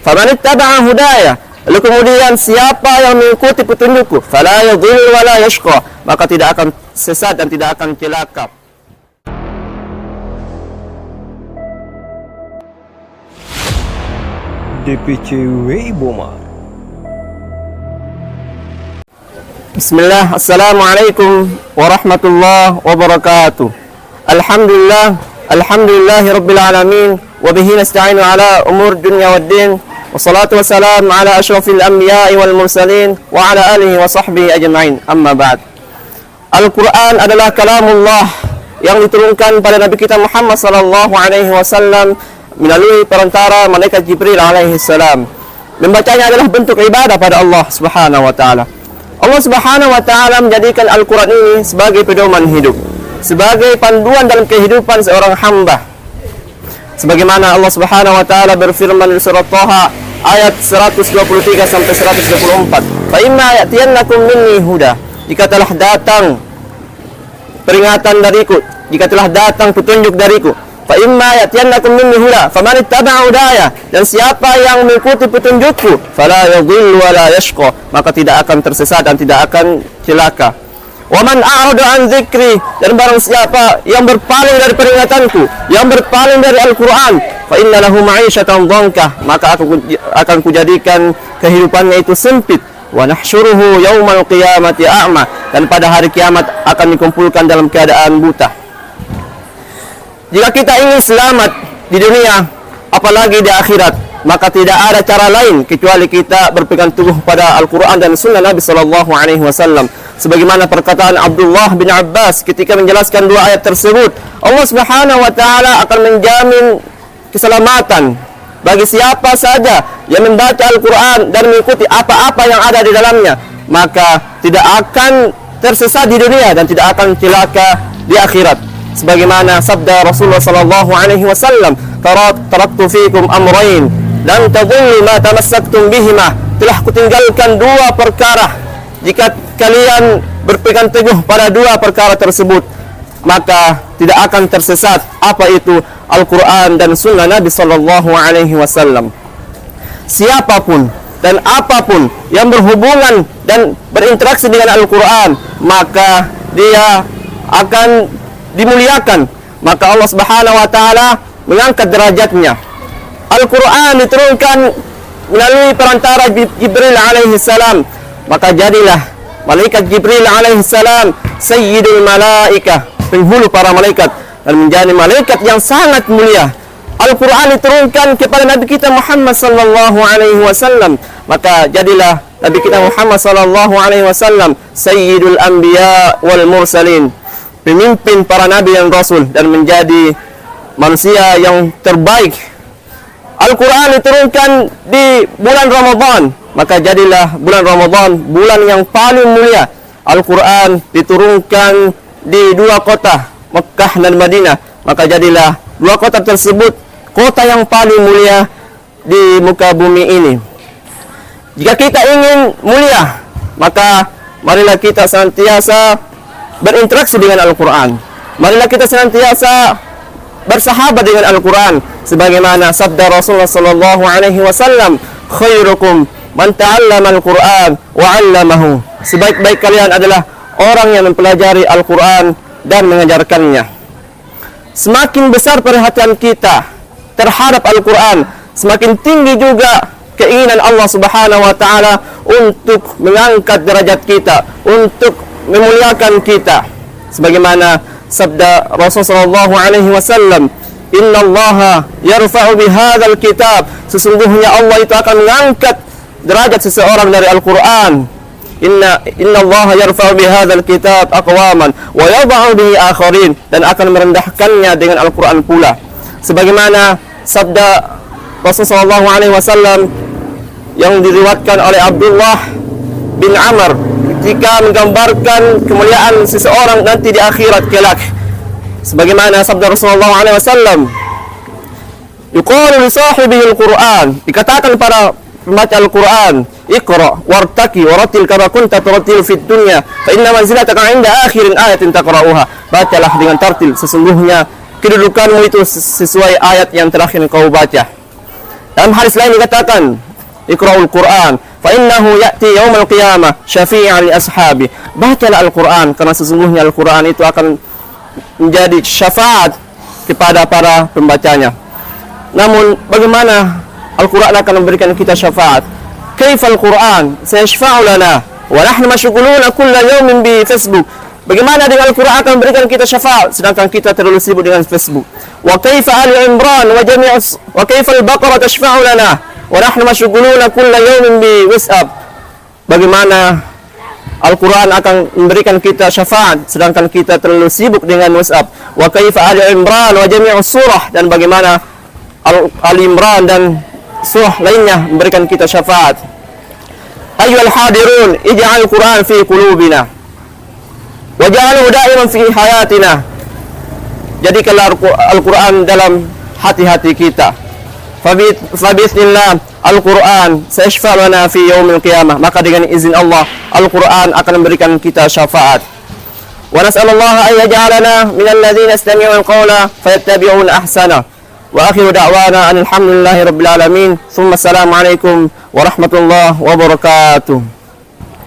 Faman ittaba'a hudaya, lalu kemudian siapa yang mengikuti petunjukku, fala yadhillu wa la yashqa, maka tidak akan sesat dan tidak akan celaka. DPC Weibomar. Bismillah, assalamualaikum warahmatullahi wabarakatuh. Alhamdulillahi rabbil alamin, wa bihi nasta'inu ala umur dunya waddin, wassalatu wassalamu ala asyrafil anbiya'i wal mursalin, wa ala alihi wa sahbihi ajma'in, amma ba'd. Al-Quran adalah kalamullah yang diturunkan pada Nabi kita Muhammad sallallahu alaihi wasallam melalui perantara malaikat Jibril alaihi salam. Membacanya adalah bentuk ibadah pada Allah Subhanahu wa taala. Allah Subhanahu wa taala menjadikan Al-Qur'an ini sebagai pedoman hidup, sebagai panduan dalam kehidupan seorang hamba. Sebagaimana Allah Subhanahu wa taala berfirman di surat Thaha ayat 123 sampai 124. Fa imma ya'tiyannakum minni huda. Jika telah datang peringatan dariku, jika telah datang petunjuk dariku, fa imma ya'tiyannakum minni huda faman ittaba'a hudaya, dan siapa yang mengikuti petunjukku, fala yadhillu wa la yashqa, maka tidak akan tersesat dan tidak akan celaka. Wa man a'rada an dzikri, dan barang siapa yang berpaling dari peringatanku, yang berpaling dari Al-Qur'an, fa inna lahu ma'isyatan dhankah, maka akan kujadikan kehidupannya itu sempit. Wa nahsyuruhu yaumal qiyamati a'ma, dan pada hari kiamat akan dikumpulkan dalam keadaan buta. Jika kita ingin selamat di dunia, apalagi di akhirat, maka tidak ada cara lain kecuali kita berpegang teguh pada Al-Quran dan Sunnah Nabi Sallallahu Alaihi Wasallam. Sebagaimana perkataan Abdullah bin Abbas ketika menjelaskan dua ayat tersebut, Allah Subhanahu Wa Taala akan menjamin keselamatan bagi siapa saja yang membaca Al-Quran dan mengikuti apa-apa yang ada di dalamnya, maka tidak akan tersesat di dunia dan tidak akan celaka di akhirat. Sebagaimana sabda Rasulullah sallallahu alaihi wasallam, taraktu fikum amrayn lan tadhillu ma tamassaktum bihima, telah kutinggalkan dua perkara, jika kalian berpegang teguh pada dua perkara tersebut maka tidak akan tersesat. Apa itu? Al-Quran dan Sunnah Nabi sallallahu alaihi wasallam. Siapapun dan apapun yang berhubungan dan berinteraksi dengan Al-Quran, maka dia akan dimuliakan, maka Allah Subhanahu wa taala mengangkat derajatnya. Al-Qur'an diturunkan melalui perantara Jibril alaihi salam, maka jadilah malaikat Jibril alaihi salam sayyidul malaikah, penghulu para malaikat, dan menjadi malaikat yang sangat mulia. Al-Qur'an diturunkan kepada Nabi kita Muhammad sallallahu alaihi wasallam, maka jadilah Nabi kita Muhammad sallallahu alaihi wasallam sayyidul anbiya wal mursalin, pemimpin para nabi dan rasul, dan menjadi manusia yang terbaik. Al-Quran diturunkan di bulan Ramadan, maka jadilah bulan Ramadan bulan yang paling mulia. Al-Quran diturunkan di dua kota, Mekah dan Madinah, maka jadilah dua kota tersebut kota yang paling mulia di muka bumi ini. Jika kita ingin mulia, maka marilah kita senantiasa berinteraksi dengan Al-Quran. Marilah kita senantiasa bersahabat dengan Al-Quran. Sebagaimana sabda Rasulullah sallallahu alaihi wasallam, khairukum man ta'allama Al-Quran wa 'allamahu. Sebaik-baik kalian adalah orang yang mempelajari Al-Quran dan mengajarkannya. Semakin besar perhatian kita terhadap Al-Quran, semakin tinggi juga keinginan Allah Subhanahu wa taala untuk mengangkat derajat kita, untuk memuliakan kita. Sebagaimana sabda Rasulullah sallallahu alaihi wasallam, innallaha yarfa'u bihadzal kitab, sesungguhnya Allah itu akan mengangkat derajat seseorang dari Al-Qur'an. Innallaha yarfa'u bihadzal kitab aqwaman wa yadh'u bihi akharin, dan akan merendahkannya dengan Al-Qur'an pula. Sebagaimana sabda Rasulullah sallallahu alaihi wasallam yang diriwayatkan oleh Abdullah bin Amr ketika menggambarkan kemuliaan seseorang nanti di akhirat kelak. Sebagaimana sabda Rasulullah SAW, yuqalu li sahibil Qur'an, dikatakan pada pembaca Al-Quran, iqra wartaki waratil kama kunta turatil fid dunya fa inna manzilataka 'inda akhirin ayatin taqra'uha. Bacalah dengan tartil, sesungguhnya kedudukanmu itu sesuai ayat yang terakhir kau baca. Dalam hadis lain dikatakan, Iqra'ul Quran fa innahu ya'ti yaumal qiyamah syafi'an li ashabi. Bacalah Al-Quran karena sesungguhnya Al-Quran itu akan menjadi syafaat kepada para pembacanya. Namun bagaimana Al-Quran akan memberikan kita syafaat? Kaifal Quran sayashfa'u lana wa nahnu mashghuluna kulla yawmin bi Facebook. Bagaimana dengan Al-Quran akan memberikan kita syafaat sedangkan kita terlalu sibuk dengan Facebook? Wa kaifa Ali Imran wa kaifa Al-Baqarah tashfa'u lana wa nahnu mashghuluna kulla yawmin bi WhatsApp. Bagaimana Al-Quran akan memberikan kita syafaat sedangkan kita terlalu sibuk dengan WhatsApp? Wa kaifa Ali Imran wa jami'us surah, dan bagaimana Ali Imran dan surah lainnya memberikan kita syafaat. Ayyuhal hadirun, ij'al Quran fi qulubina waj'alhu da'iman fi hayatina. Jadikanlah Al-Quran dalam hati-hati kita. Fabismillah Al-Quran sayashfa'u lana fi yaumil qiyamah. Maka dengan izin Allah, Al-Quran akan memberikan kita syafaat. Wa nas'alullaha an yaj'alana minal ladzina yastami'una al-qawla fayattabi'una ahsana. Wa akhiru da'wana alhamdulillahi rabbil alamin. Tsumma assalamu alaikum warahmatullahi wabarakatuh.